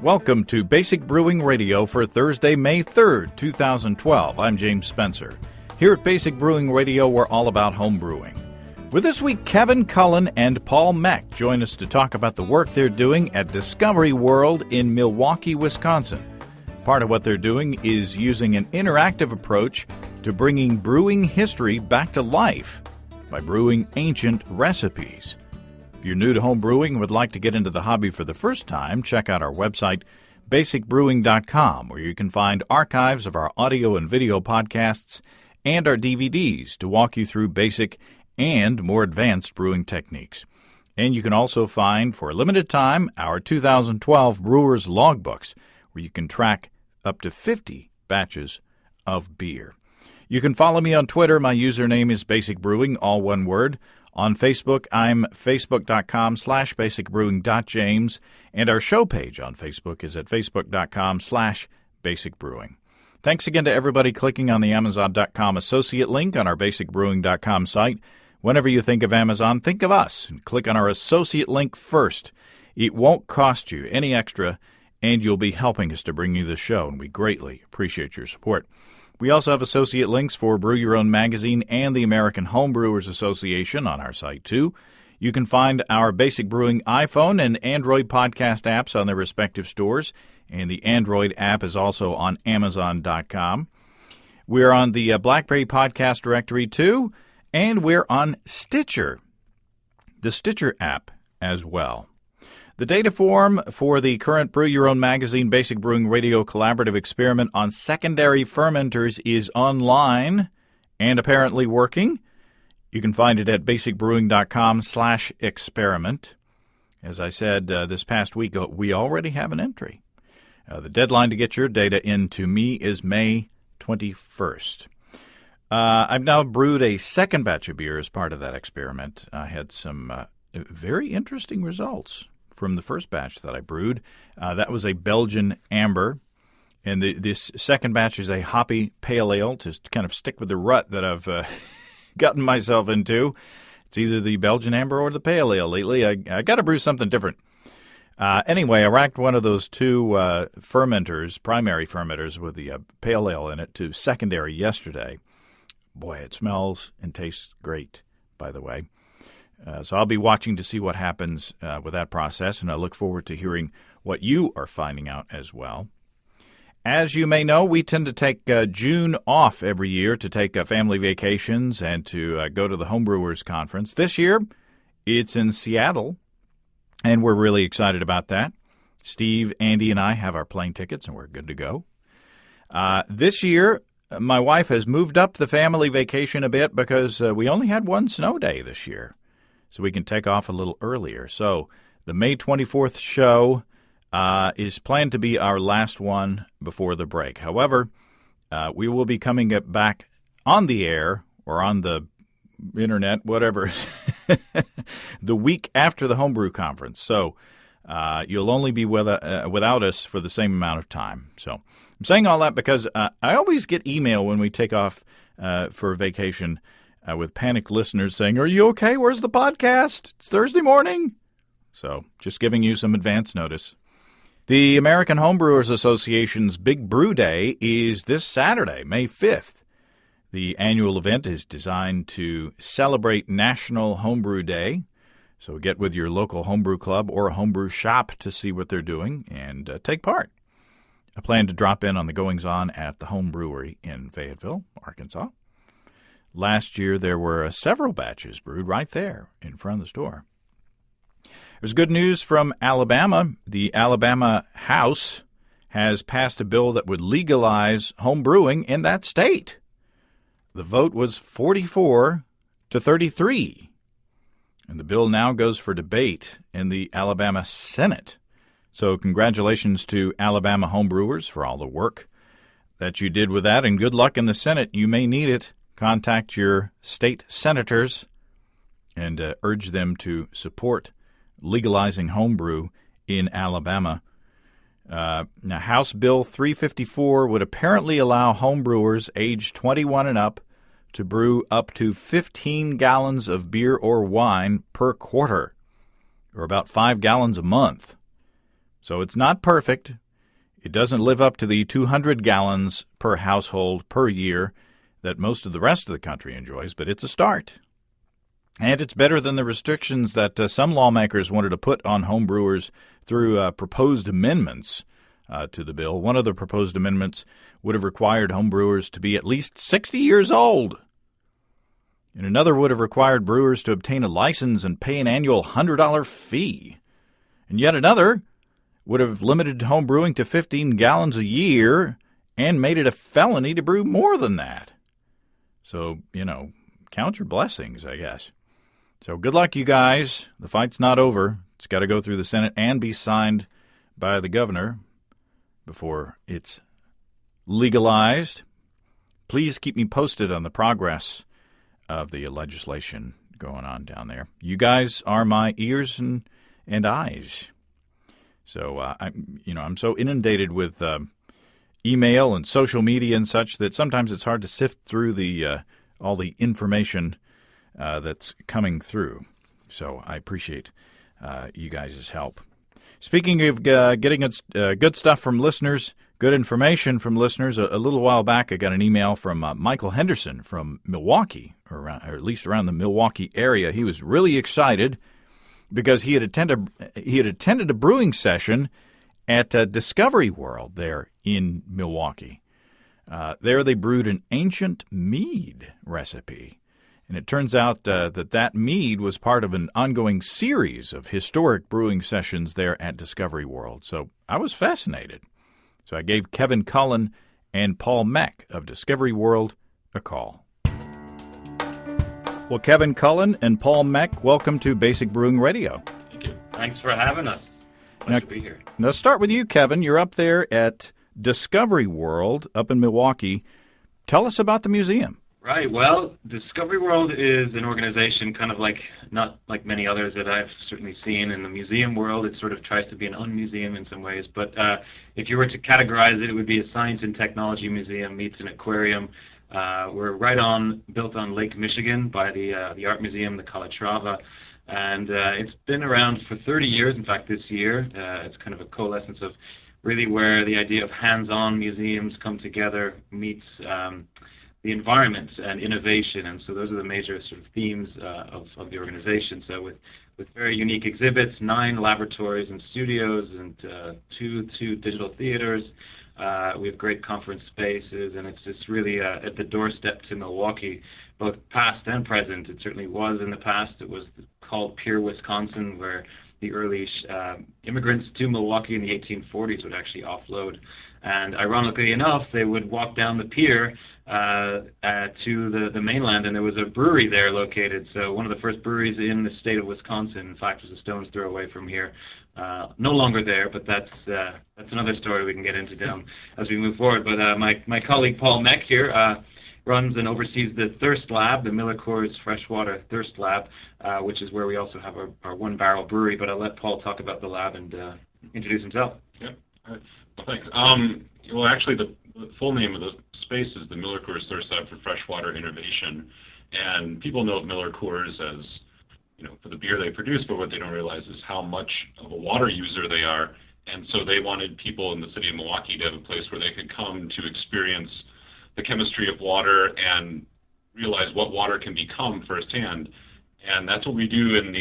Welcome to Basic Brewing Radio for Thursday, May 3rd, 2012. I'm James Spencer. Here at Basic Brewing Radio, we're all about home brewing. With this week, Kevin Cullen and Paul Mech join us to talk about the work they're doing at Discovery World in Milwaukee, Wisconsin. Part of what they're doing is using an interactive approach to bringing brewing history back to life by brewing ancient recipes. If you're new to home brewing and would like to get into the hobby for the first time, check out our website, basicbrewing.com, where you can find archives of our audio and video podcasts and our DVDs to walk you through basic and more advanced brewing techniques. And you can also find, for a limited time, our 2012 Brewers Logbooks, where you can track up to 50 batches of beer. You can follow me on Twitter. My username is Basic Brewing, all one word. On Facebook, I'm facebook.com/basicbrewing.james, and our show page on Facebook is at facebook.com/basicbrewing. Thanks again to everybody clicking on the Amazon.com associate link on our basicbrewing.com site. Whenever you think of Amazon, think of us and click on our associate link first. It won't cost you any extra, and you'll be helping us to bring you the show, and we greatly appreciate your support. We also have associate links for Brew Your Own magazine and the American Homebrewers Association on our site, too. You can find our Basic Brewing iPhone and Android podcast apps on their respective stores, and the Android app is also on Amazon.com. We're on the BlackBerry podcast directory, too, and we're on Stitcher, the Stitcher app as well. The data form for the current Brew Your Own magazine Basic Brewing Radio collaborative experiment on secondary fermenters is online and apparently working. You can find it at basicbrewing.com/experiment. As I said this past week, we already have an entry. The deadline to get your data in to me is May 21st. I've now brewed a second batch of beer as part of that experiment. I had some very interesting results from the first batch that I brewed. That was a Belgian amber, and this second batch is a hoppy pale ale to kind of stick with the rut that I've gotten myself into. It's either the Belgian amber or the pale ale lately. I got to brew something different. Anyway, I racked one of those two fermenters, primary fermenters, with the pale ale in it to secondary yesterday. Boy, it smells and tastes great, by the way. So I'll be watching to see what happens with that process, and I look forward to hearing what you are finding out as well. As you may know, we tend to take June off every year to take family vacations and to go to the Homebrewers Conference. This year, it's in Seattle, and we're really excited about that. Steve, Andy, and I have our plane tickets, and we're good to go. This year, my wife has moved up the family vacation a bit because we only had one snow day this year, so we can take off a little earlier. So the May 24th show is planned to be our last one before the break. However, we will be coming back on the air or on the internet, whatever, the week after the Homebrew Conference. So you'll only be without us for the same amount of time. So I'm saying all that because I always get email when we take off for vacation with panicked listeners saying, "Are you okay? Where's the podcast? It's Thursday morning." So just giving you some advance notice. The American Homebrewers Association's Big Brew Day is this Saturday, May 5th. The annual event is designed to celebrate National Homebrew Day. So get with your local homebrew club or a homebrew shop to see what they're doing and take part. I plan to drop in on the goings-on at the Home Brewery in Fayetteville, Arkansas. Last year, there were several batches brewed right there in front of the store. There's good news from Alabama. The Alabama House has passed a bill that would legalize home brewing in that state. The vote was 44-33, and the bill now goes for debate in the Alabama Senate. So congratulations to Alabama homebrewers for all the work that you did with that, and good luck in the Senate. You may need it. Contact your state senators and urge them to support legalizing homebrew in Alabama. Now, House Bill 354 would apparently allow homebrewers aged 21 and up to brew up to 15 gallons of beer or wine per quarter, or about 5 gallons a month. So it's not perfect. It doesn't live up to the 200 gallons per household per year that most of the rest of the country enjoys, but it's a start. And it's better than the restrictions that some lawmakers wanted to put on home brewers through proposed amendments to the bill. One of the proposed amendments would have required home brewers to be at least 60 years old. And another would have required brewers to obtain a license and pay an annual $100 fee. And yet another would have limited home brewing to 15 gallons a year and made it a felony to brew more than that. So, count your blessings, I guess. So good luck, you guys. The fight's not over. It's got to go through the Senate and be signed by the governor before it's legalized. Please keep me posted on the progress of the legislation going on down there. You guys are my ears and eyes. So I'm so inundated with email and social media and such that sometimes it's hard to sift through the all the information that's coming through. So I appreciate you guys' help. Speaking of getting good stuff from listeners, good information from listeners, a little while back I got an email from Michael Henderson from Milwaukee, or at least around the Milwaukee area. He was really excited because he had attended a brewing session at Discovery World there in Milwaukee. There they brewed an ancient mead recipe. And it turns out that mead was part of an ongoing series of historic brewing sessions there at Discovery World. So I was fascinated. So I gave Kevin Cullen and Paul Mech of Discovery World a call. Well, Kevin Cullen and Paul Mech, welcome to Basic Brewing Radio. Thank you. Thanks for having us. Pleasure to be here. Now, let's start with you, Kevin. You're up there at Discovery World up in Milwaukee. Tell us about the museum. Right. Well, Discovery World is an organization kind of not like many others that I've certainly seen in the museum world. It sort of tries to be an unmuseum in some ways. But if you were to categorize it, it would be a science and technology museum meets an aquarium. We're built on Lake Michigan by the art museum, the Calatrava. And it's been around for 30 years. In fact, this year, it's kind of a coalescence of really where the idea of hands-on museums come together, meets the environment and innovation, and so those are the major sort of themes of the organization. So with very unique exhibits, 9 laboratories and studios, and two digital theaters, we have great conference spaces, and it's just really at the doorstep to Milwaukee, both past and present. It certainly was in the past. It was called Pier, Wisconsin, where the early immigrants to Milwaukee in the 1840s would actually offload. And ironically enough, they would walk down the pier to the mainland, and there was a brewery there located. So one of the first breweries in the state of Wisconsin, in fact, was a stone's throw away from here. No longer there, but that's another story we can get into down as we move forward. But my colleague Paul Mech here runs and oversees the Thirst Lab, the Miller Coors Freshwater Thirst Lab, which is where we also have our one-barrel brewery. But I'll let Paul talk about the lab and introduce himself. Yeah. Well, thanks. Well, actually, the full name of the space is the Miller Coors Thirst Lab for Freshwater Innovation, and people know Miller Coors as, for the beer they produce, but what they don't realize is how much of a water user they are, and so they wanted people in the city of Milwaukee to have a place where they could come to experience the chemistry of water and realize what water can become firsthand, and that's what we do in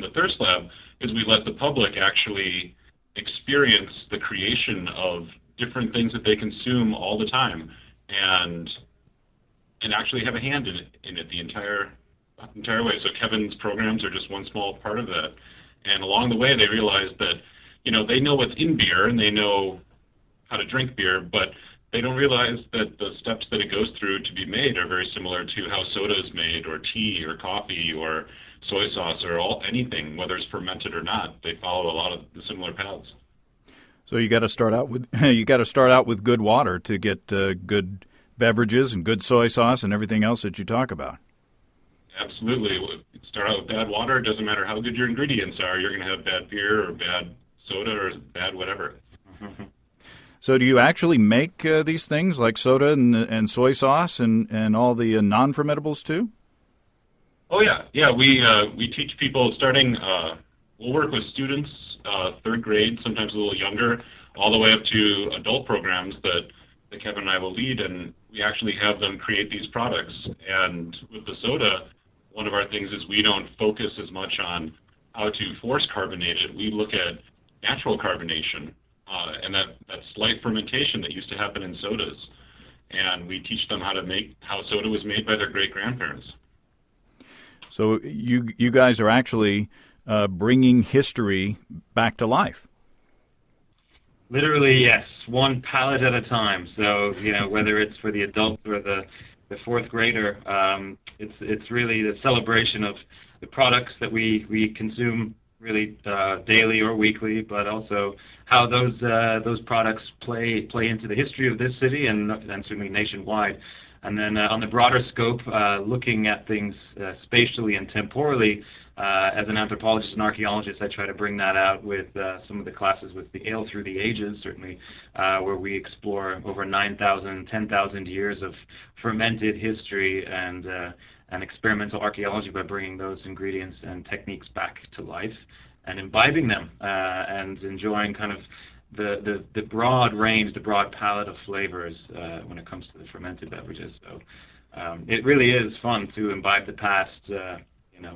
the Thirst Lab, is we let the public actually experience the creation of different things that they consume all the time, and actually have a hand in it the entire way. So Kevin's programs are just one small part of that. And along the way, they realize that, they know what's in beer and they know how to drink beer, but they don't realize that the steps that it goes through to be made are very similar to how soda is made, or tea, or coffee, or soy sauce, or anything, whether it's fermented or not. They follow a lot of the similar paths. So you got to start out with good water to get good beverages and good soy sauce and everything else that you talk about. Absolutely. Start out with bad water. It doesn't matter how good your ingredients are. You're going to have bad beer or bad soda or bad whatever. So do you actually make these things like soda and soy sauce and all the non-fermentables too? Oh, yeah. Yeah, we teach people starting, we'll work with students third grade, sometimes a little younger, all the way up to adult programs that Kevin and I will lead, and we actually have them create these products. And with the soda, one of our things is we don't focus as much on how to force carbonate it. We look at natural carbonation and that slight fermentation that used to happen in sodas. And we teach them how soda was made by their great-grandparents. So you guys are actually bringing history back to life. Literally, yes, one pallet at a time. So, whether it's for the adult or the fourth grader, it's really the celebration of the products that we consume really daily or weekly, but also how those products play into the history of this city and certainly nationwide. And then on the broader scope, looking at things spatially and temporally, as an anthropologist and archaeologist, I try to bring that out with some of the classes with the Ale Through the Ages, certainly, where we explore over 9,000, 10,000 years of fermented history and experimental archaeology by bringing those ingredients and techniques back to life and imbibing them and enjoying kind of the broad range, the broad palette of flavors when it comes to the fermented beverages. So it really is fun to imbibe the past,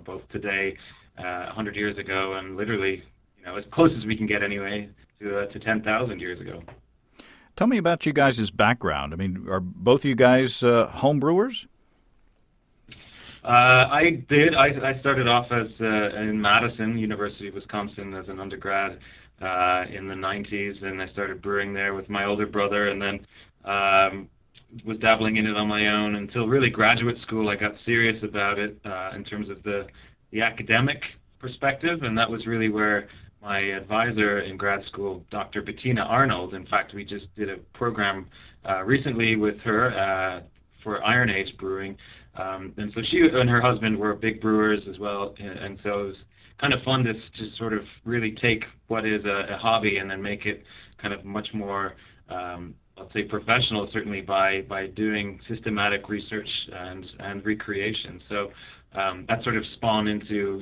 both today, 100 years ago, and literally, as close as we can get anyway to 10,000 years ago. Tell me about you guys' background. I mean, are both of you guys home brewers? I did. I started off as in Madison, University of Wisconsin, as an undergrad in the 90s, and I started brewing there with my older brother, and then was dabbling in it on my own until really graduate school. I got serious about it in terms of the academic perspective, and that was really where my advisor in grad school, Dr. Bettina Arnold, in fact, we just did a program recently with her for Iron Age brewing. And so she and her husband were big brewers as well, and so it was kind of fun to sort of really take what is a hobby and then make it kind of much more, let's say, professional, certainly by doing systematic research and recreation. So that sort of spawned into,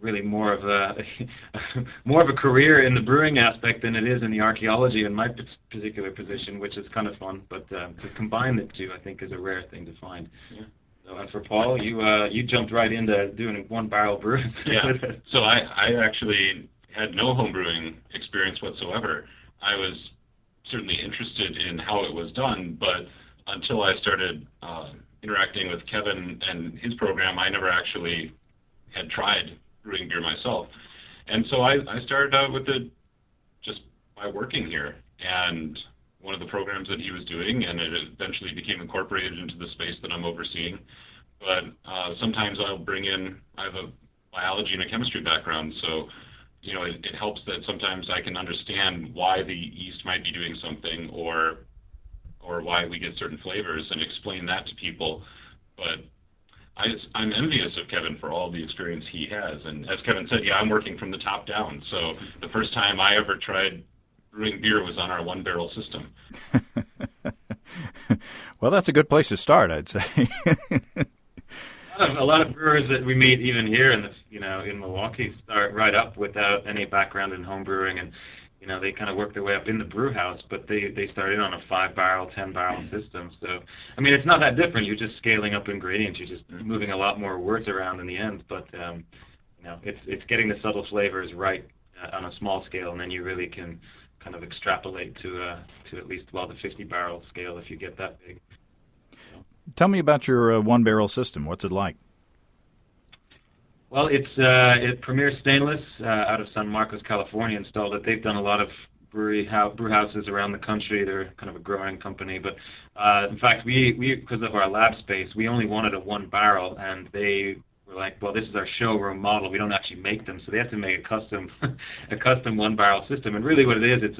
really more of a career in the brewing aspect than it is in the archaeology in my particular position, which is kind of fun. But to combine the two, I think, is a rare thing to find. Yeah. So, and for Paul, you jumped right into doing one barrel brewing. Yeah. So I actually had no home brewing experience whatsoever. I was certainly interested in how it was done, but until I started interacting with Kevin and his program, I never actually had tried brewing beer myself. And so I started out with it just by working here, and one of the programs that he was doing, and it eventually became incorporated into the space that I'm overseeing. But sometimes I have a biology and a chemistry background, so it helps that sometimes I can understand why the yeast might be doing something or why we get certain flavors and explain that to people. But I'm envious of Kevin for all the experience he has. And as Kevin said, I'm working from the top down. So the first time I ever tried brewing beer was on our one-barrel system. Well, that's a good place to start, I'd say. A lot of brewers that we meet even here in Milwaukee start right up without any background in home brewing, and they kind of work their way up in the brew house, but they started on a 5-barrel, 10-barrel system. So, I mean, it's not that different. You're just scaling up ingredients. You're just moving a lot more words around in the end. But, it's getting the subtle flavors right on a small scale, and then you really can kind of extrapolate to at least, the 50-barrel scale if you get that big. So. Tell me about your one-barrel system. What's it like? Well, it's Premier Stainless out of San Marcos, California, installed it. They've done a lot of brew houses around the country. They're kind of a growing company. But in fact, we because of our lab space, we only wanted a one barrel, and they were like, well, this is our showroom model. We don't actually make them, so they have to make a custom one barrel system. And really, what it is,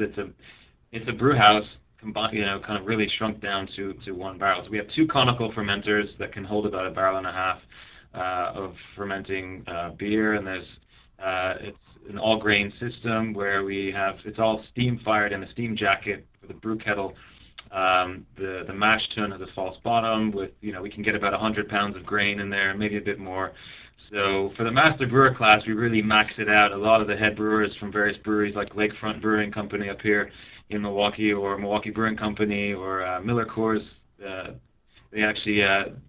it's a brew house combined, kind of really shrunk down to one barrel. So we have two conical fermenters that can hold about 1.5 barrels of fermenting beer, and there's it's an all-grain system where it's all steam-fired in a steam jacket for the brew kettle. The mash tun has a false bottom with, we can get about 100 pounds of grain in there, maybe a bit more. So for the Master Brewer class, we really max it out. A lot of the head brewers from various breweries like Lakefront Brewing Company up here in Milwaukee, or Milwaukee Brewing Company, or Miller Coors, they actually,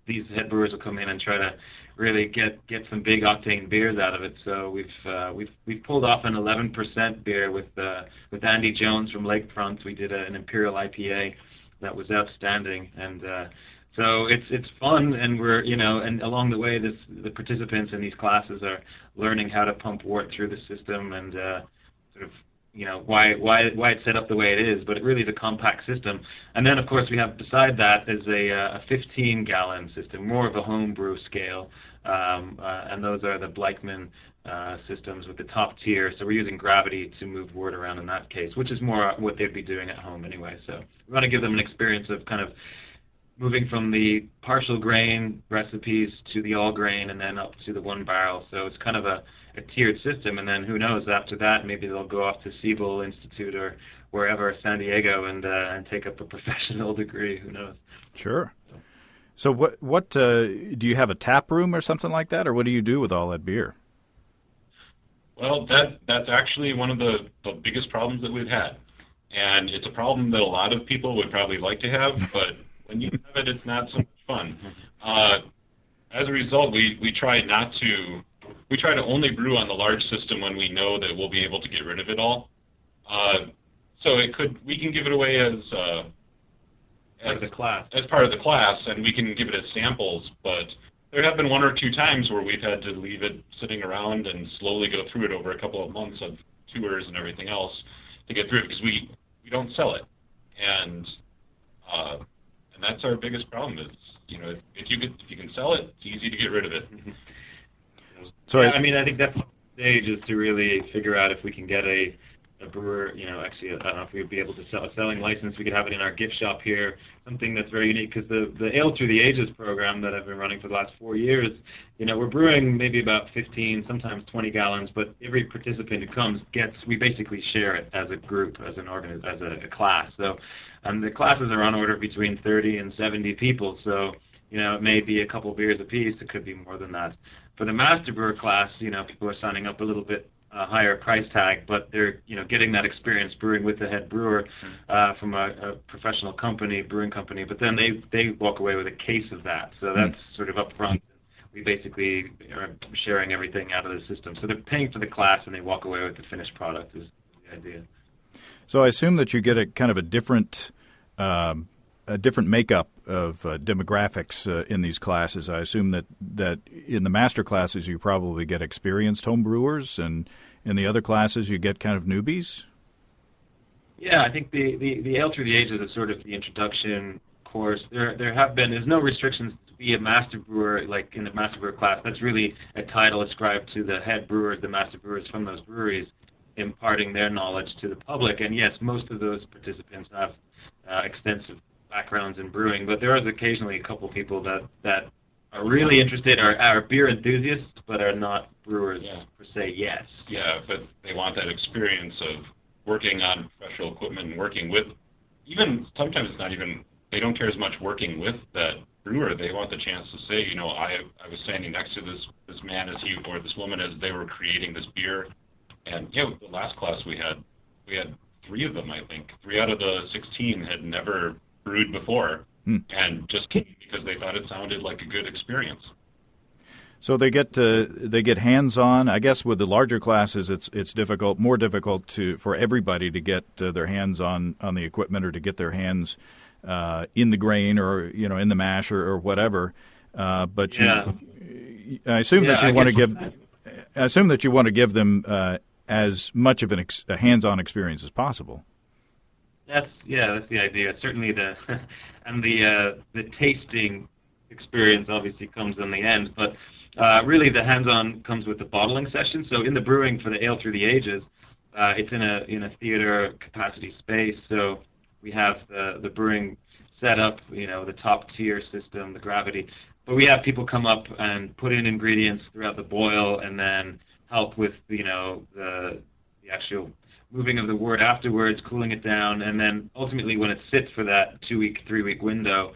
these head brewers will come in and try to really get some big octane beers out of it. So we've pulled off an 11% beer with Andy Jones from Lakefront. We did an Imperial IPA that was outstanding, and so it's fun, and we're and along the way, the participants in these classes are learning how to pump wort through the system, and sort of why it's set up the way it is. But it really is a compact system. And then of course we have beside that is a 15-gallon system, more of a home brew scale, and those are the Bleichmann systems with the top tier. So we're using gravity to move wort around in that case, which is more what they'd be doing at home anyway. So we want to give them an experience of kind of moving from the partial grain recipes to the all grain and then up to the one barrel. So it's kind of a tiered system, and then who knows, after that maybe they'll go off to Siebel Institute or wherever, San Diego, and take up a professional degree. Who knows? Sure. So what do you have, a tap room or something like that, or what do you do with all that beer? Well, that's actually one of the biggest problems that we've had, and it's a problem that a lot of people would probably like to have, but when you have it, it's not so much fun. As a result, we try to only brew on the large system when we know that we'll be able to get rid of it all. So we can give it away as part of the class. As part of the class, and we can give it as samples, but there have been one or two times where we've had to leave it sitting around and slowly go through it over a couple of months of tours and everything else to get through it, because we don't sell it. And that's our biggest problem is, if you can sell it, it's easy to get rid of it. So yeah, I think that's the stage, is to really figure out if we can get a brewer, actually, I don't know if we'd be able to sell a selling license. We could have it in our gift shop here, something that's very unique, because the Ale Through the Ages program that I've been running for the last 4 years, we're brewing maybe about 15, sometimes 20 gallons, but every participant who comes we basically share it as a group, as a class. So, and the classes are on order between 30 and 70 people, so, it may be a couple beers apiece, it could be more than that. For the Master Brewer class, people are signing up a little bit higher price tag, but they're getting that experience brewing with the head brewer from a professional brewing company. But then they walk away with a case of that, so that's sort of upfront. We basically are sharing everything out of the system, so they're paying for the class and they walk away with the finished product. Is the idea. So I assume that you get a kind of a different makeup of demographics in these classes. I assume that in the master classes you probably get experienced home brewers, and in the other classes you get kind of newbies? Yeah, I think the Ale Through the Ages is sort of the introduction course. There's no restrictions to be a master brewer, like in the master brewer class. That's really a title ascribed to the head brewers, the master brewers from those breweries, imparting their knowledge to the public. And yes, most of those participants have extensive backgrounds in brewing, but there is occasionally a couple people that are really interested, are beer enthusiasts, but are not brewers per se. Yes. Yeah, but they want that experience of working on professional equipment and working with, even sometimes it's not even, they don't care as much working with that brewer. They want the chance to say, I was standing next to this man or this woman as they were creating this beer, and the last class we had 3 of them, I think. 3 out of the 16 had never brewed before, and just came because they thought it sounded like a good experience. So they get hands-on. I guess with the larger classes, it's more difficult for everybody to get their hands on the equipment, or to get their hands in the grain, or in the mash, or whatever. But I assume that you want to give. I assume that you want to give them as much of a hands-on experience as possible. That's the idea. Certainly the tasting experience obviously comes in the end, but really the hands-on comes with the bottling session. So in the brewing for the Ale Through the Ages, it's in a theater capacity space. So we have the brewing set up, the top tier system, the gravity. But we have people come up and put in ingredients throughout the boil, and then help with the actual moving of the wort afterwards, cooling it down, and then ultimately when it sits for that 2-week, 3-week window,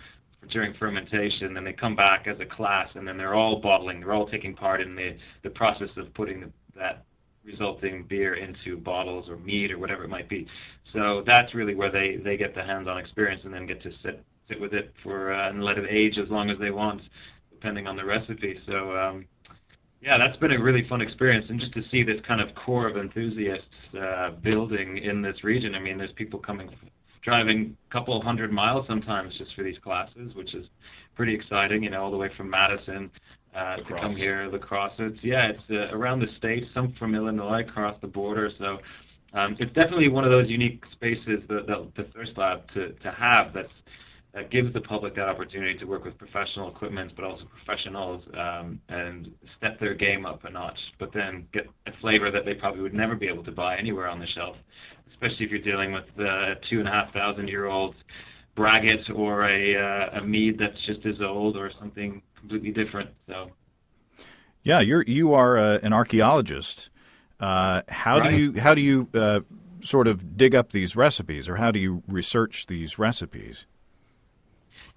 during fermentation, and they come back as a class, and then they're all bottling. They're all taking part in the process of putting that resulting beer into bottles or mead or whatever it might be. So that's really where they get the hands-on experience and then get to sit with it for and let it age as long as they want, depending on the recipe. So yeah, that's been a really fun experience, and just to see this kind of core of enthusiasts building in this region. I mean, there's people driving a couple hundred miles sometimes just for these classes, which is pretty exciting, you know, all the way from Madison to come here, La Crosse. It's around the state, some from Illinois, across the border. So it's definitely one of those unique spaces that the Thirst Lab to have that gives the public that opportunity to work with professional equipment, but also professionals, and step their game up a notch, but then get a flavor that they probably would never be able to buy anywhere on the shelf, especially if you're dealing with a 2,500-year-old braggot or a mead that's just as old or something completely different. So, yeah, you are an archaeologist. How do you sort of dig up these recipes, or how do you research these recipes?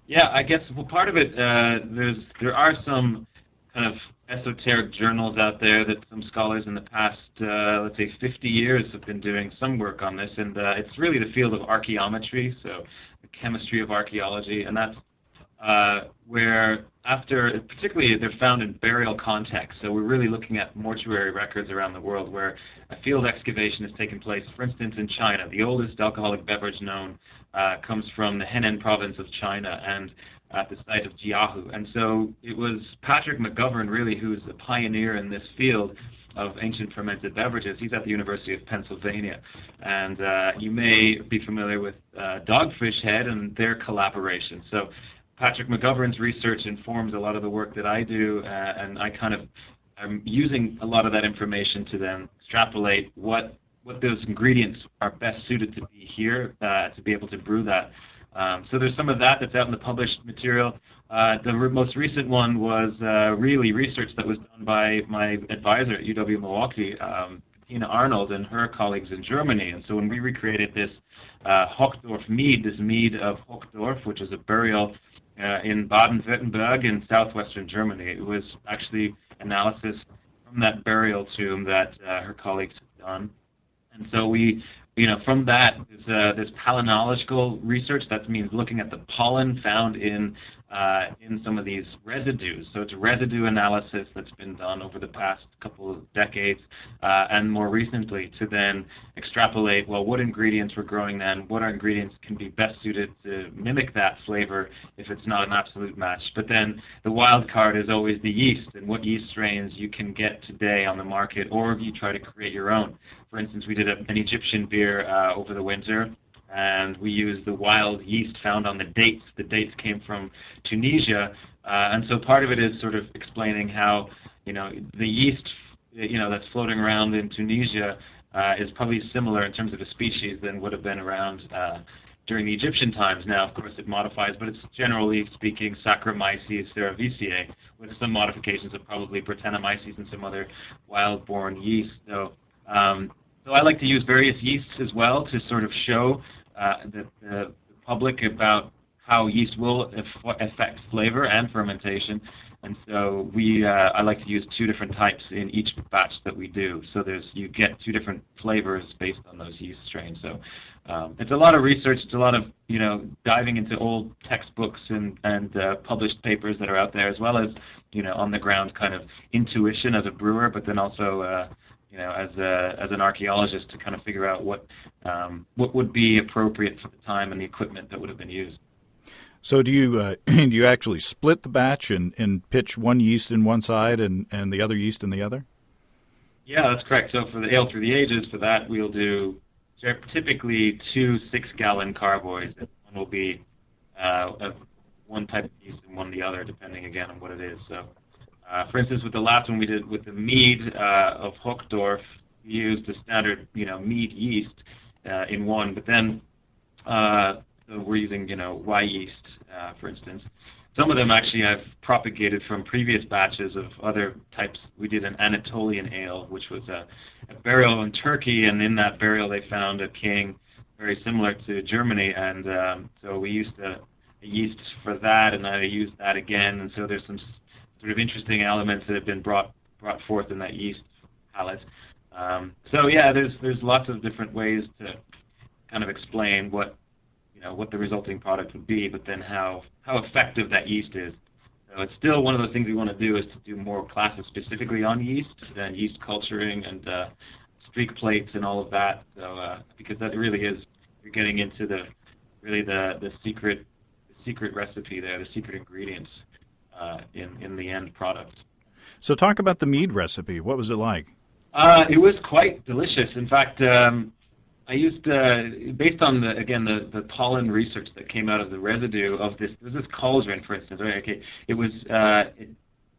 Yeah, I guess part of it there are some kind of esoteric journals out there that some scholars in the past, let's say 50 years, have been doing some work on this, and it's really the field of archaeometry, so the chemistry of archaeology, and that's where particularly they're found in burial context. So we're really looking at mortuary records around the world where a field excavation has taken place. For instance, in China, the oldest alcoholic beverage known comes from the Henan province of China and at the site of Jiahu. And so it was Patrick McGovern, really, who's a pioneer in this field of ancient fermented beverages. He's at the University of Pennsylvania. And you may be familiar with Dogfish Head and their collaboration. So Patrick McGovern's research informs a lot of the work that I do, and I kind of am using a lot of that information to then extrapolate what those ingredients are best suited to be here to be able to brew that. So there's some of that's out in the published material. The most recent one was really research that was done by my advisor at UW Milwaukee, Tina Arnold, and her colleagues in Germany. And so when we recreated this Hochdorf mead, this mead of Hochdorf, which is a burial in Baden-Württemberg in southwestern Germany, it was actually analysis from that burial tomb that her colleagues had done. And so we, from that, there's palynological research. That means looking at the pollen found in some of these residues. So it's residue analysis that's been done over the past couple of decades, and more recently to then extrapolate, well, what ingredients we're growing then, what ingredients can be best suited to mimic that flavor if it's not an absolute match. But then the wild card is always the yeast and what yeast strains you can get today on the market, or if you try to create your own. For instance, we did an Egyptian beer over the winter, and we used the wild yeast found on the dates. The dates came from Tunisia, and so part of it is sort of explaining how, the yeast, that's floating around in Tunisia is probably similar in terms of a species than would have been around during the Egyptian times. Now, of course, it modifies, but it's generally speaking Saccharomyces cerevisiae, with some modifications of probably Brettanomyces and some other wild-born yeast. So I like to use various yeasts as well to sort of show the public about how yeast will affect flavor and fermentation. And so I like to use two different types in each batch that we do. So you get two different flavors based on those yeast strains. So it's a lot of research. It's a lot of diving into old textbooks and published papers that are out there, as well as on the ground kind of intuition as a brewer, but then also as an archaeologist to kind of figure out what would be appropriate for the time and the equipment that would have been used. So do you actually split the batch and pitch one yeast in one side and the other yeast in the other? Yeah, that's correct. So for the Ale Through the Ages, for that we'll do typically 2 6-gallon carboys. One will be one type of yeast and one the other, depending again on what it is. So for instance, with the last one we did with the mead of Hochdorf, we used the standard mead yeast in one, but then so we're using Y yeast, for instance. Some of them actually I've propagated from previous batches of other types. We did an Anatolian ale, which was a burial in Turkey, and in that burial they found a king very similar to Germany, and so we used yeast for that, and I use that again. And so there's some sort of interesting elements that have been brought forth in that yeast palette. So yeah, there's lots of different ways to kind of explain what the resulting product would be, but then how effective that yeast is. So it's still one of the things we want to do is to do more classes specifically on yeast and yeast culturing and streak plates and all of that. So because that really is, you're getting into the secret recipe there, the secret ingredients in the end product. So talk about the mead recipe. What was it like? It was quite delicious. In fact, I used, based on the pollen research that came out of the residue of this, there was this cauldron, for instance. Right? Okay, it was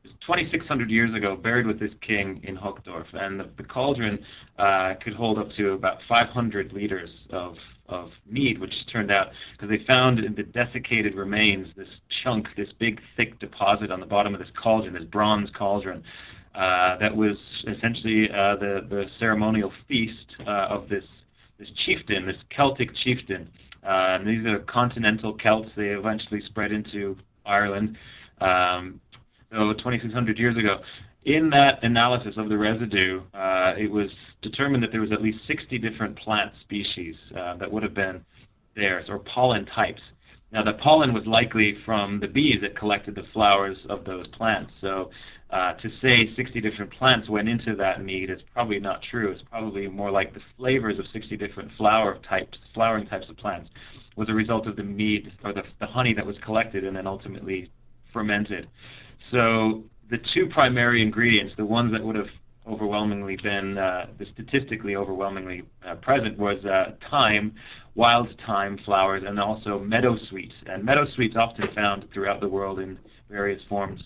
2,600 years ago, buried with this king in Hochdorf, and the cauldron could hold up to about 500 liters of mead, which turned out, because they found in the desiccated remains this big, thick deposit on the bottom of this cauldron, this bronze cauldron, that was essentially the ceremonial feast of this chieftain, this Celtic chieftain. And these are continental Celts. They eventually spread into Ireland. So 2,600 years ago. In that analysis of the residue, it was determined that there was at least 60 different plant species that would have been there, or pollen types. Now, the pollen was likely from the bees that collected the flowers of those plants. So to say 60 different plants went into that mead is probably not true. It's probably more like the flavors of 60 different flowering types of plants was a result of the mead or the honey that was collected and then ultimately fermented. So the two primary ingredients, the ones that would have overwhelmingly been, statistically overwhelmingly present, was thyme, wild thyme flowers, and also meadowsweet. And meadowsweet's often found throughout the world in various forms,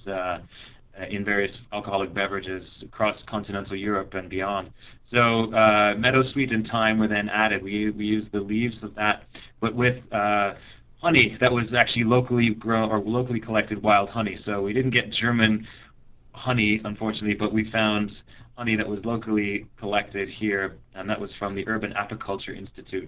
in various alcoholic beverages across continental Europe and beyond. So meadowsweet and thyme were then added. We used the leaves of that, but with honey that was actually locally grown or locally collected wild honey. So we didn't get German honey, unfortunately, but we found honey that was locally collected here, and that was from the Urban Apiculture Institute,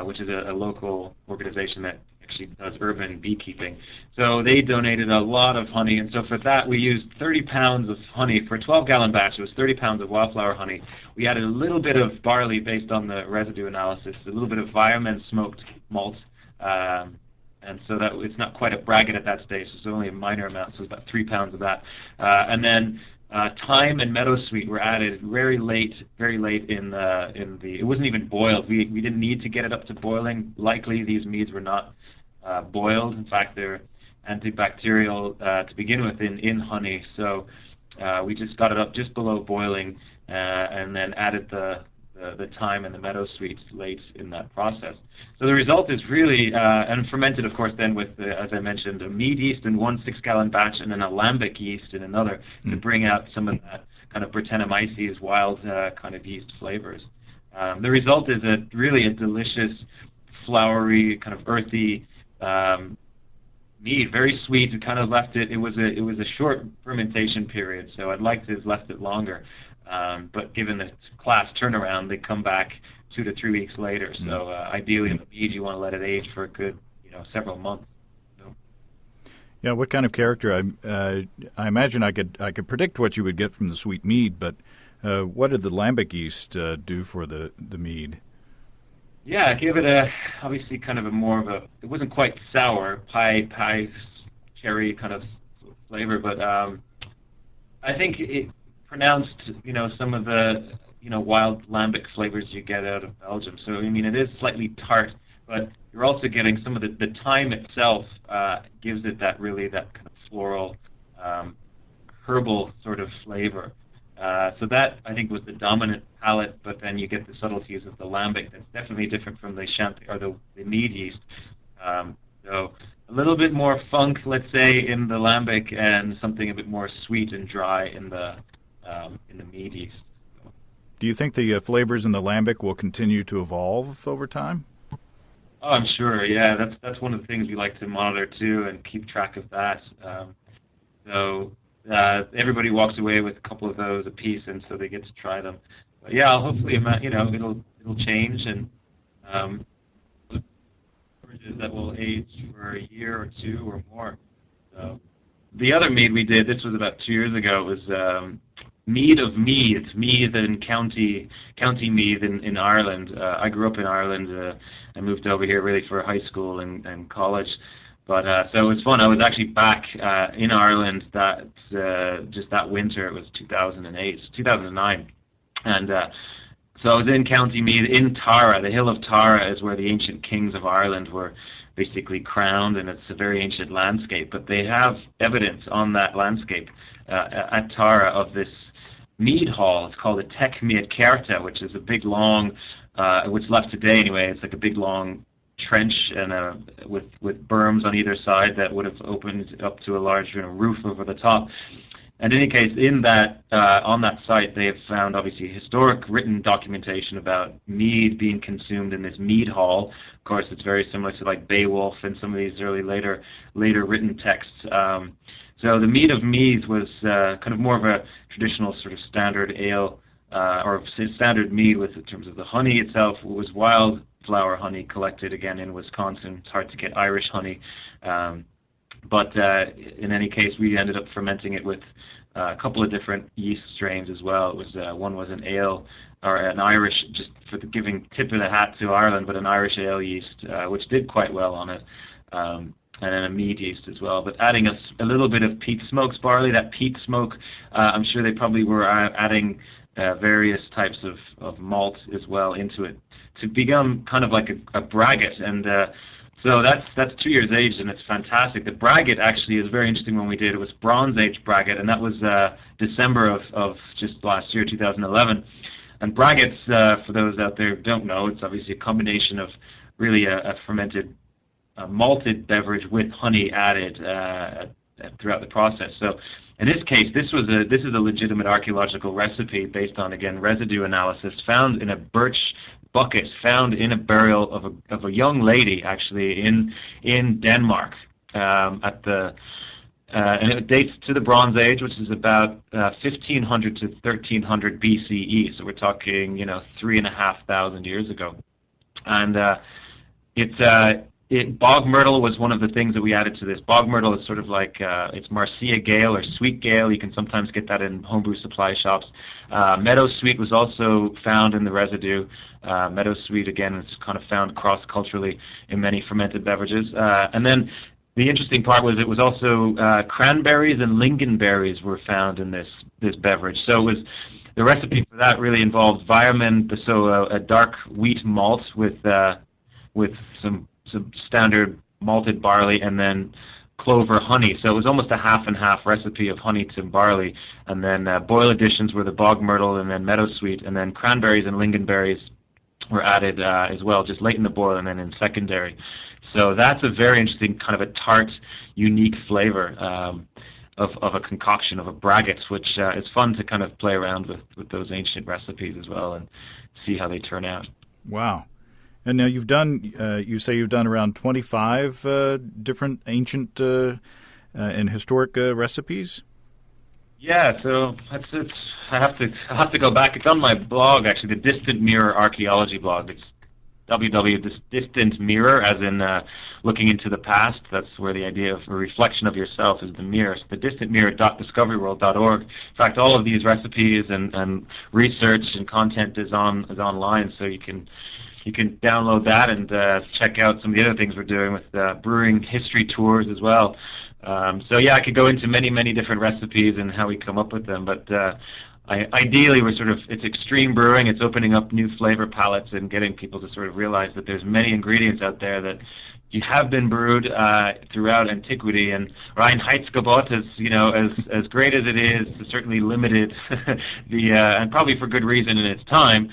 which is a local organization that actually does urban beekeeping. So they donated a lot of honey, and so for that we used 30 pounds of honey. For a 12-gallon batch, it was 30 pounds of wildflower honey. We added a little bit of barley based on the residue analysis, a little bit of Viamen smoked malt, and so that it's not quite a braggot at that stage. It's only a minor amount, so it's about 3 pounds of that. And then thyme and meadowsweet were added very late in the. It wasn't even boiled. We didn't need to get it up to boiling. Likely these meads were not boiled. In fact, they're antibacterial to begin with in honey. So we just got it up just below boiling, and then added the thyme and the meadowsweets late in that process. So the result is really, and fermented, of course, then with, as I mentioned, a mead yeast in one 6-gallon batch and then a lambic yeast in another to bring out some of that kind of Brettanomyces wild kind of yeast flavors. The result is really a delicious, flowery, kind of earthy mead, very sweet. It kind of left it. It was a short fermentation period, so I'd like to have left it longer. But given the class turnaround, they come back 2 to 3 weeks later. So ideally, in the mead, you want to let it age for a good, several months. So. Yeah, what kind of character? I imagine I could predict what you would get from the sweet mead, but what did the lambic yeast do for the mead? Yeah, it gave it obviously kind of it wasn't quite sour, pie, cherry kind of flavor, but I think it pronounced, some of the, wild lambic flavors you get out of Belgium. So, it is slightly tart, but you're also getting some of the thyme itself gives it that kind of floral, herbal sort of flavor. So that, I think, was the dominant palate, but then you get the subtleties of the lambic that's definitely different from the the mead yeast. So a little bit more funk, let's say, in the lambic, and something a bit more sweet and dry in the mead yeast. So. Do you think the flavors in the lambic will continue to evolve over time? Oh, I'm sure. Yeah, that's one of the things we like to monitor too and keep track of that. Everybody walks away with a couple of those apiece, and so they get to try them. But yeah, hopefully, it'll change, and beverages that will age for a year or two or more. So the other mead we did, this was about 2 years ago, it was mead of Meath, Meath and County Meath in Ireland. I grew up in Ireland. I moved over here really for high school and college. But so it was fun. I was actually back in Ireland just that winter. It was 2009. And so I was in County Meath, in Tara. The hill of Tara is where the ancient kings of Ireland were basically crowned, and it's a very ancient landscape. But they have evidence on that landscape at Tara of this mead hall. It's called a Tech Mead Kerta, which is a big long, what's left today anyway, it's like a big long trench and with berms on either side that would have opened up to a large roof over the top. And in any case, in that on that site, they have found obviously historic written documentation about mead being consumed in this mead hall. Of course, it's very similar to like Beowulf and some of these early later written texts. So the mead of Meath was kind of more of a traditional sort of standard ale or standard mead in terms of the honey itself. It was wildflower honey collected again in Wisconsin. It's hard to get Irish honey. But in any case, we ended up fermenting it with a couple of different yeast strains as well. It was one was an ale or an Irish, just for the giving tip of the hat to Ireland, but an Irish ale yeast, which did quite well on it. And then a mead yeast as well, but adding a little bit of peat smokes barley. That peat smoke, I'm sure they probably were adding various types of malt as well into it to become kind of like a braggot. And so that's 2 years aged, and it's fantastic. The braggot actually is very interesting. When we did it was Bronze Age braggot, and that was December of just last year, 2011. And braggots, for those out there who don't know, it's obviously a combination of really a fermented malted beverage with honey added throughout the process. So in this case, this is a legitimate archaeological recipe based on, again, residue analysis found in a birch bucket found in a burial of a young lady actually in Denmark and it dates to the Bronze Age, which is about 1500 to 1300 BCE. So we're talking 3,500 years ago, and bog myrtle was one of the things that we added to this. Bog myrtle is sort of like it's Marcia Gale or Sweet Gale. You can sometimes get that in homebrew supply shops. Meadow Sweet was also found in the residue. Meadow Sweet, again, is kind of found cross-culturally in many fermented beverages. And then the interesting part was it was also cranberries and lingonberries were found in this beverage. So it was the recipe for that really involved Weyermann, so a dark wheat malt with some standard malted barley, and then clover honey. So it was almost a half and half recipe of honey to barley. And then boil additions were the bog myrtle and then meadow sweet, and then cranberries and lingonberries were added as well, just late in the boil and then in secondary. So that's a very interesting kind of a tart, unique flavor of a concoction of a braggot, which is fun to kind of play around with those ancient recipes as well and see how they turn out. Wow. And now you've done, you say you've done around 25 different ancient and historic recipes? Yeah, so that's it. I have to go back. It's on my blog, actually, the Distant Mirror Archaeology blog. It's Distant Mirror, as in looking into the past. That's where the idea of a reflection of yourself is the mirror. So the distantmirror.discoveryworld.org. In fact, all of these recipes and research and content is online, so you can download that and check out some of the other things we're doing with brewing history tours as well. So yeah, I could go into many, many different recipes and how we come up with them, but ideally it's extreme brewing. It's opening up new flavor palettes and getting people to sort of realize that there's many ingredients out there that you have been brewed throughout antiquity. And Reinheitsgebot is, as great as it is, certainly limited and probably for good reason in its time,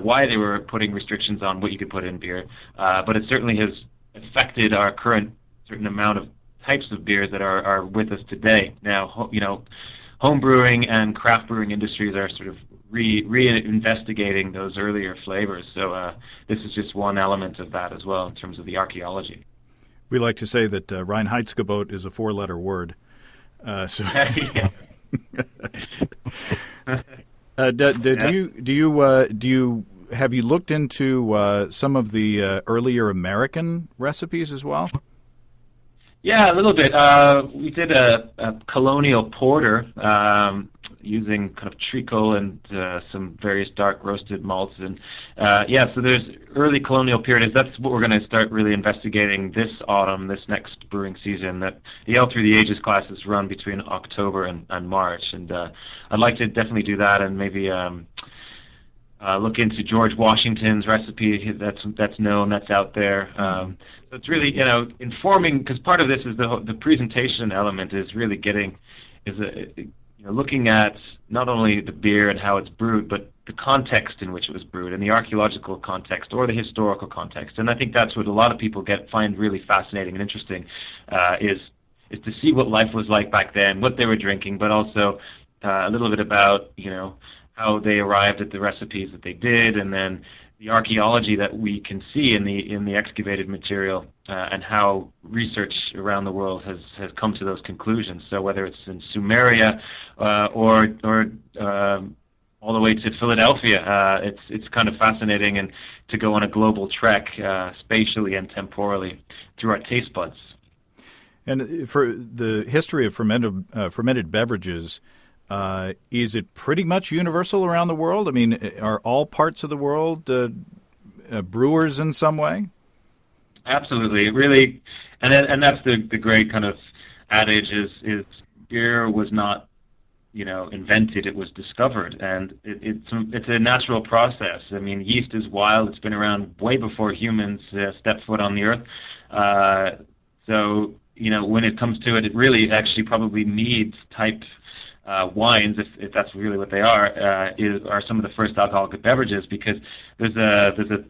why they were putting restrictions on what you could put in beer. But it certainly has affected our current certain amount of types of beers that are with us today. Now, home brewing and craft brewing industries are sort of reinvestigating those earlier flavors. So this is just one element of that as well in terms of the archaeology. We like to say that Reinheitsgebot is a 4-letter word. Do you have you looked into some of the earlier American recipes as well? Yeah, a little bit. We did a colonial porter using kind of treacle and some various dark roasted malts. And so there's early colonial periods. That's what we're going to start really investigating this autumn, this next brewing season. That the Ale Through the Ages classes run between October and March. And I'd like to definitely do that and maybe look into George Washington's recipe that's known, that's out there. So it's really, informing, because part of this is the presentation element is really looking at not only the beer and how it's brewed, but the context in which it was brewed, and the archaeological context or the historical context. And I think that's what a lot of people find really fascinating and interesting, is to see what life was like back then, what they were drinking, but also a little bit about, how they arrived at the recipes that they did, and then the archaeology that we can see in the excavated material, and how research around the world has come to those conclusions. So whether it's in Sumeria or all the way to Philadelphia, it's kind of fascinating, and to go on a global trek spatially and temporally through our taste buds. And for the history of fermented beverages, is it pretty much universal around the world? I mean, are all parts of the world brewers in some way? Absolutely, really, and that's the great kind of adage is beer was not invented; it was discovered, and it's a natural process. I mean, yeast is wild; it's been around way before humans stepped foot on the earth. So when it comes to it, it really actually probably meads type wines, if that's really what they are some of the first alcoholic beverages, because there's the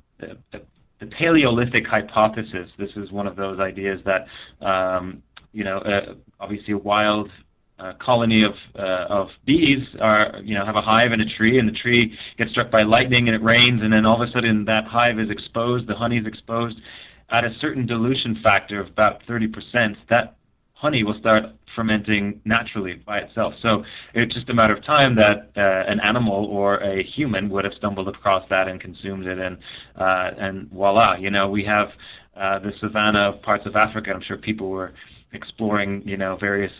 Paleolithic hypothesis. This is one of those ideas that obviously a wild colony of bees have a hive in a tree, and the tree gets struck by lightning and it rains, and then all of a sudden that hive is exposed, the honey is exposed at a certain dilution factor of about 30%. That honey will start fermenting naturally by itself. So it's just a matter of time that an animal or a human would have stumbled across that and consumed it, and voila, we have the savanna of parts of Africa. I'm sure people were exploring, various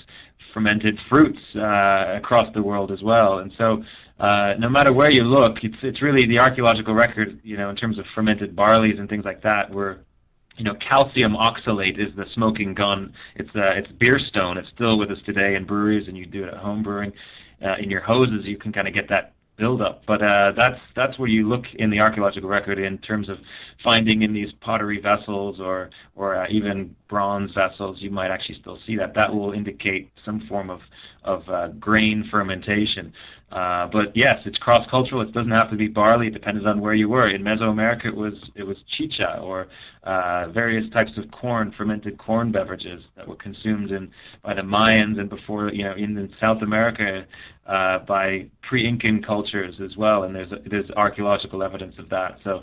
fermented fruits across the world as well. And so no matter where you look, it's really the archaeological record, in terms of fermented barleys and things like that, calcium oxalate is the smoking gun. It's beer stone. It's still with us today in breweries, and you do it at home brewing. In your hoses, you can kind of get that buildup. But that's where you look in the archaeological record in terms of finding in these pottery vessels or even bronze vessels. You might actually still see that. That will indicate some form of grain fermentation. But yes, it's cross-cultural. It doesn't have to be barley. It depends on where you were. In Mesoamerica, it was chicha or various types of corn, fermented corn beverages that were consumed by the Mayans, and before, in South America by pre-Incan cultures as well. And there's archaeological evidence of that. So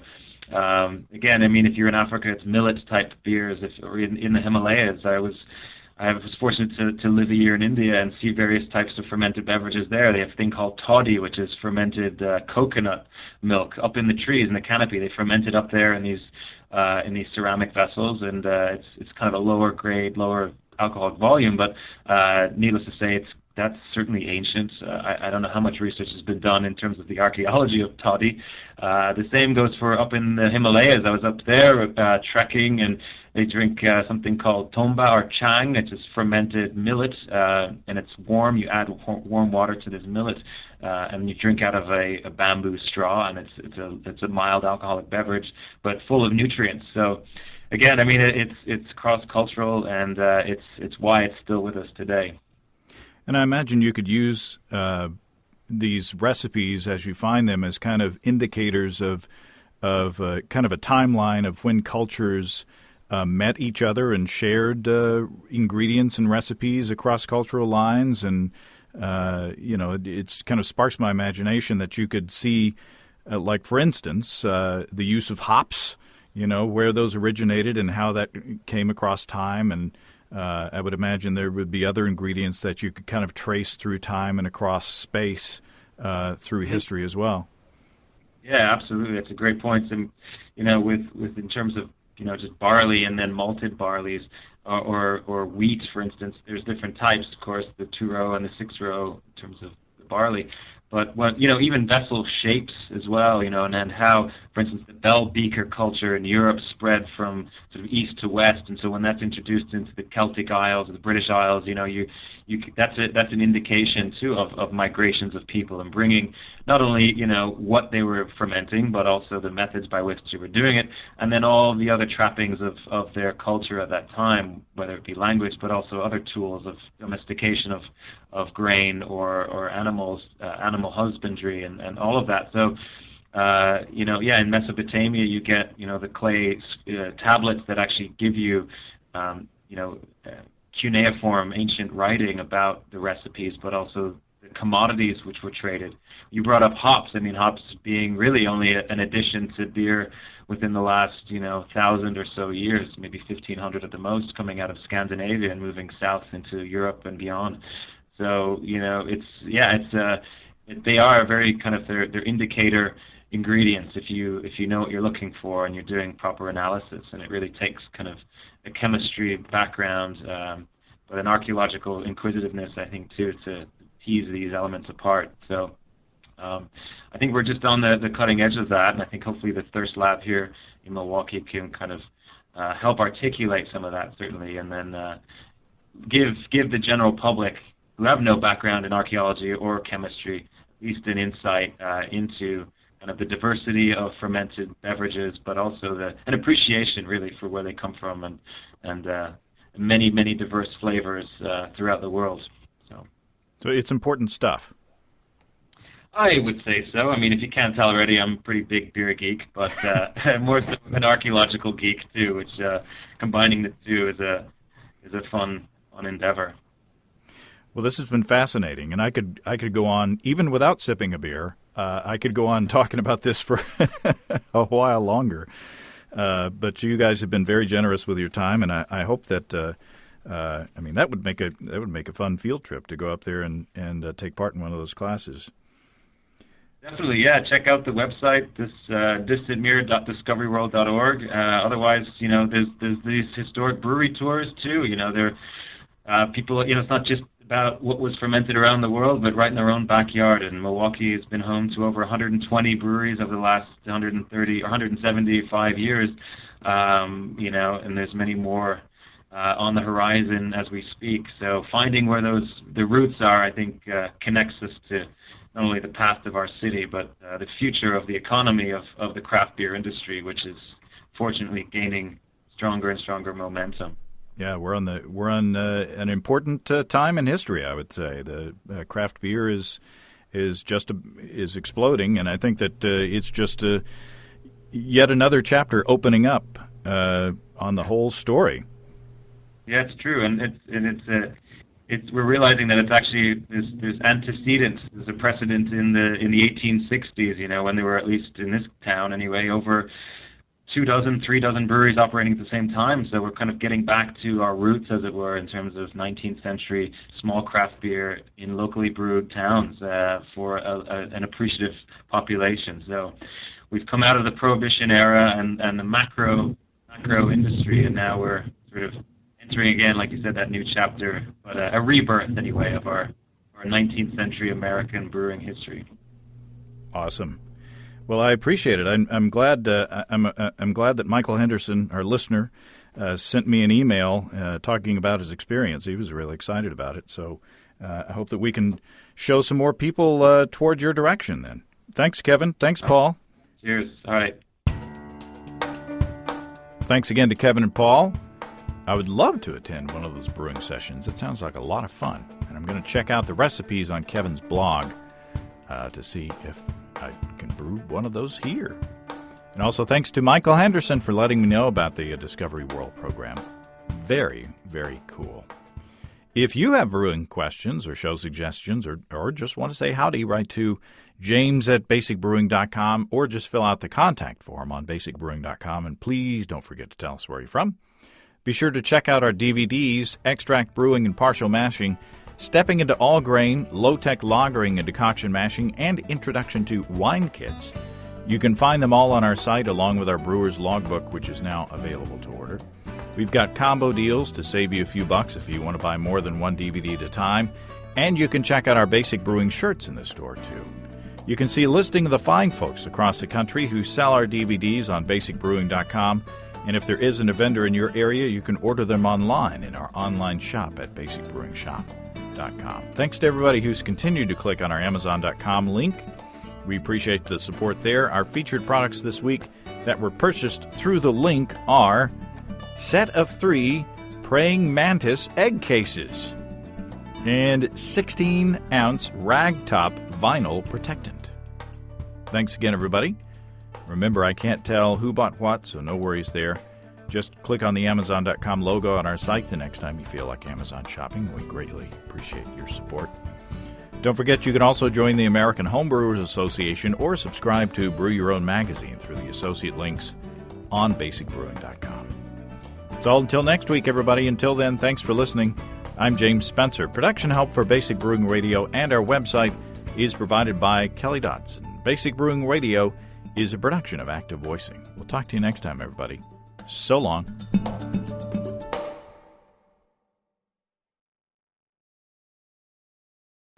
again, I mean, if you're in Africa, it's millet-type beers. Or in the Himalayas, I was fortunate to live a year in India and see various types of fermented beverages there. They have a thing called toddy, which is fermented coconut milk up in the trees in the canopy. They ferment it up there in these ceramic vessels, and it's kind of a lower grade, lower alcoholic volume. But needless to say, that's certainly ancient. I don't know how much research has been done in terms of the archaeology of toddy. The same goes for up in the Himalayas. I was up there trekking, and they drink something called tomba or chang, which is fermented millet, and it's warm. You add warm water to this millet, and you drink out of a bamboo straw, and it's a mild alcoholic beverage, but full of nutrients. So, again, I mean, it's cross-cultural, and it's why it's still with us today. And I imagine you could use these recipes as you find them as kind of indicators of kind of a timeline of when cultures met each other and shared ingredients and recipes across cultural lines. And, it's kind of sparks my imagination that you could see, like, for instance, the use of hops, where those originated and how that came across time. And I would imagine there would be other ingredients that you could kind of trace through time and across space through history as well. Yeah, absolutely. That's a great point. And with in terms of just barley and then malted barleys or wheat, for instance, there's different types. Of course, the 2-row and the 6-row in terms of the barley. But even vessel shapes as well, and then how, for instance, the bell beaker culture in Europe spread from sort of east to west, and so when that's introduced into the Celtic Isles or the British Isles, that's an indication too of migrations of people and bringing not only what they were fermenting, but also the methods by which they were doing it, and then all the other trappings of their culture at that time, whether it be language, but also other tools of domestication of grain or animals, animal husbandry, and all of that. So, in Mesopotamia, you get the clay tablets that actually give you, cuneiform ancient writing about the recipes, but also the commodities which were traded. You brought up hops. I mean, hops being really only an addition to beer within the last 1,000 or so years, maybe 1,500 at the most, coming out of Scandinavia and moving south into Europe and beyond. So they are very kind of their indicator ingredients if you know what you're looking for and you're doing proper analysis, and it really takes kind of a chemistry background, but an archaeological inquisitiveness, I think, too, to tease these elements apart. So I think we're just on the cutting edge of that, and I think hopefully the Thirst Lab here in Milwaukee can kind of help articulate some of that, certainly, and then give the general public who have no background in archaeology or chemistry at least an insight into kind of the diversity of fermented beverages, but also an appreciation really for where they come from and many, many diverse flavors throughout the world. So it's important stuff. I would say so. I mean, if you can't tell already, I'm a pretty big beer geek, but more so an archaeological geek too, which combining the two is a fun endeavor. Well, this has been fascinating, and I could go on even without sipping a beer. I could go on talking about this for a while longer, but you guys have been very generous with your time, and I hope that that would make a fun field trip to go up there and take part in one of those classes. Definitely, yeah. Check out the website, distantmirror.discoveryworld.org. Otherwise, there's these historic brewery tours too. They're people. It's not just about what was fermented around the world, but right in their own backyard. And Milwaukee has been home to over 120 breweries over the last 130 or 175 years. And there's many more on the horizon as we speak. So finding where the roots are, I think, connects us to not only the past of our city, but the future of the economy of the craft beer industry, which is fortunately gaining stronger and stronger momentum. Yeah, we're on an important time in history, I would say. The craft beer is exploding, and I think that it's just yet another chapter opening up on the whole story. Yeah, it's true, and we're realizing that it's actually there's antecedents, there's a precedent in the 1860s, when there were, at least in this town anyway, over 3 dozen breweries operating at the same time. So we're kind of getting back to our roots, as it were, in terms of 19th century small craft beer in locally brewed towns for an appreciative population. So we've come out of the Prohibition era and the macro industry, and now we're sort of entering again, like you said, that new chapter, but a rebirth anyway of our 19th century American brewing history. Awesome. Well, I appreciate it. I'm glad. I'm glad that Michael Henderson, our listener, sent me an email talking about his experience. He was really excited about it. So I hope that we can show some more people toward your direction. Then, thanks, Kevin. Thanks, Paul. Cheers. All right. Thanks again to Kevin and Paul. I would love to attend one of those brewing sessions. It sounds like a lot of fun, and I'm going to check out the recipes on Kevin's blog to see if I can brew one of those here. And also thanks to Michael Henderson for letting me know about the Discovery World program. Very, very cool. If you have brewing questions or show suggestions or just want to say howdy, write to james@basicbrewing.com or just fill out the contact form on basicbrewing.com. And please don't forget to tell us where you're from. Be sure to check out our DVDs, Extract Brewing and Partial Mashing, Stepping into All Grain, Low-Tech Lagering and Decoction Mashing, and Introduction to Wine Kits. You can find them all on our site along with our brewer's logbook, which is now available to order. We've got combo deals to save you a few bucks if you want to buy more than one DVD at a time. And you can check out our Basic Brewing shirts in the store, too. You can see a listing of the fine folks across the country who sell our DVDs on basicbrewing.com. And if there isn't a vendor in your area, you can order them online in our online shop at basicbrewingshop.com. Thanks to everybody who's continued to click on our Amazon.com link. We appreciate the support there. Our featured products this week that were purchased through the link are set of 3 praying mantis egg cases and 16-ounce ragtop vinyl protectant. Thanks again, everybody. Remember, I can't tell who bought what, so no worries there. Just click on the Amazon.com logo on our site the next time you feel like Amazon shopping. We greatly appreciate your support. Don't forget you can also join the American Homebrewers Association or subscribe to Brew Your Own magazine through the associate links on basicbrewing.com. That's all until next week, everybody. Until then, thanks for listening. I'm James Spencer. Production help for Basic Brewing Radio and our website is provided by Kelly Dotson. Basic Brewing Radio is a production of Active Voicing. We'll talk to you next time, everybody. So long.